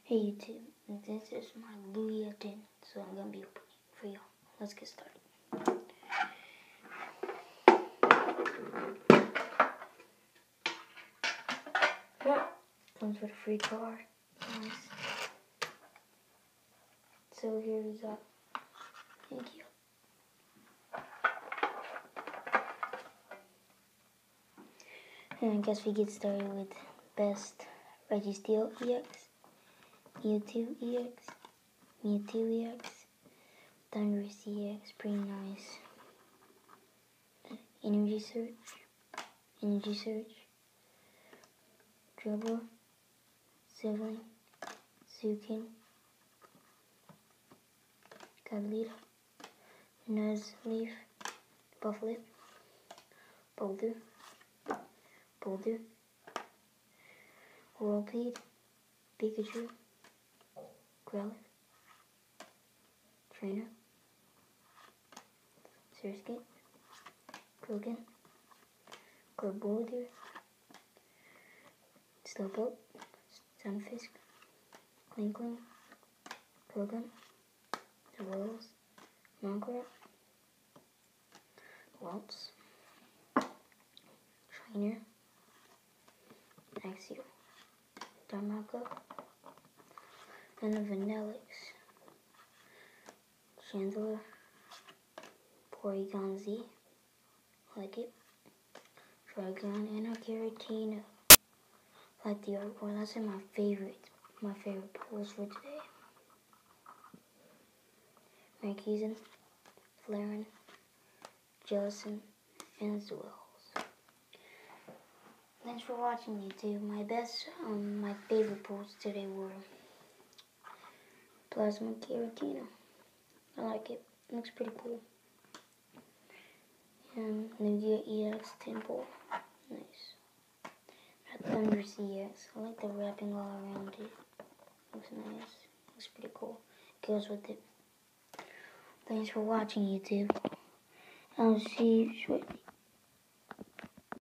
Hey YouTube, this is my Louis X, so I'm gonna be opening for y'all. Let's get started. Comes with a free card. Nice. So here we go. Thank you. And I guess we get started with best Registeel EX, Mewtwo EX, Mewtwo EX, Thundurus EX, pretty nice. Energy Surge, Dribble, Sibling, Zukin, Cablito, Nuzleaf, Bufflip, Boulder, Whirlpeed, Pikachu, Growlithe, Trainer, Surskit, Krogan, Boulder, Slowpoke, Stunfisk, Klinkling, Krogan, Wells, Mongrel, Waltz, Trainer, Axio, Darmako, and a Vanillix, Chandler, Porygon Z, like it, Dragon, and a Giratina. Like the artwork, that's my favorite pulls for today. Marquezine, Flareon, Jellicent, and Zwells. Thanks for watching YouTube. My favorite pulls today were Plasma Giratina. I like it. It looks pretty cool. And Lugia EX 10 pull. Nice. Thundurus EX. I like the wrapping all around it. Looks nice. Looks pretty cool. Goes with it. Thanks for watching YouTube. I'll see you shortly.